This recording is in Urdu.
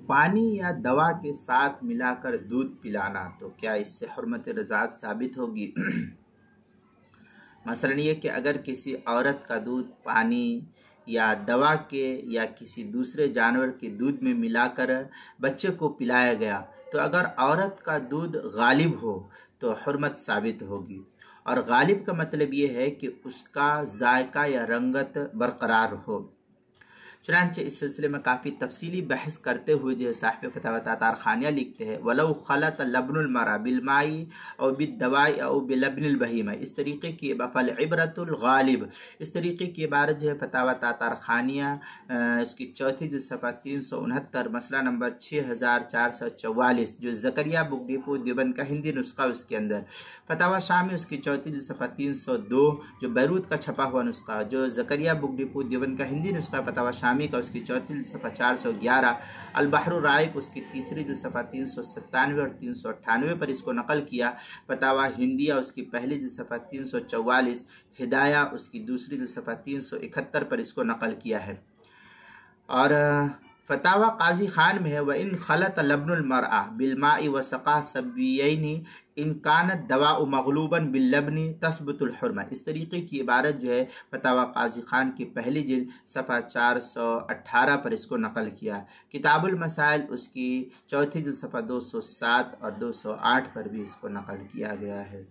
پانی یا دوا کے ساتھ ملا کر دودھ پلانا، تو کیا اس سے حرمت رضاعت ثابت ہوگی؟ مثلا یہ کہ اگر کسی عورت کا دودھ پانی یا دوا کے یا کسی دوسرے جانور کے دودھ میں ملا کر بچے کو پلایا گیا، تو اگر عورت کا دودھ غالب ہو تو حرمت ثابت ہوگی، اور غالب کا مطلب یہ ہے کہ اس کا ذائقہ یا رنگت برقرار ہو۔ چنانچہ اس سلسلے میں کافی تفصیلی بحث کرتے ہوئے جو صاحب فتاوی تاتار خانیہ لکھتے ہیں وَلَوْ خَلَطَ لَبْنُ الْمَرْأَةِ بِالْمَاءِ أَوْ بِالدَّوَاءِ أَوْ بِلَبْنِ الْبَهِيمَةِ، اس طریقے کی فَالْعِبْرَةُ الْغَالِبُ، اس طریقے کی عبارت جو ہے فتاوی تاتار خانیہ اس کی چوتھی جلد صفحہ 369 مسئلہ نمبر 6444 جو زکریا بک ڈپو دیوبند کا ہندی نسخہ اس کے اندر، فتاوی شامی اس کی چوتھی جلد صفحہ 302 جو بیروت کا چھپا ہوا نسخہ، جو زکریا بک ڈپو دیوبند کا ہندی نسخہ فتاوی شامی کا اس کی چوتھی جلد صفحہ 411، البحر الرائق اس کی تیسری جلد صفحہ 397 اور 398 پر اس کو نقل کیا، فتاوی ہندیہ اس کی پہلی جلد صفحہ 344، ہدایہ اس کی دوسری جلد صفحہ 371 پر اس کو نقل کیا ہے۔ اور فتاوی قاضی خان میں ہے وَإِنْ خَلَطَ لَبْنُ الْمَرْأَةِ بِالْمَاءِ وَسَقَاهَا سَبِيَّيْنِ إِنْ كَانَ الدَّوَاءُ مَغْلُوبًا بِاللَّبْنِ تَثْبُتُ الْحُرْمَةُ، اس طریقے کی عبارت جو ہے فتاوی قاضی خان کی پہلی جلد صفحہ 418 پر اس کو نقل کیا، کتاب المسائل اس کی چوتھی جلد صفحہ 207 اور 208 پر بھی اس کو نقل کیا گیا ہے۔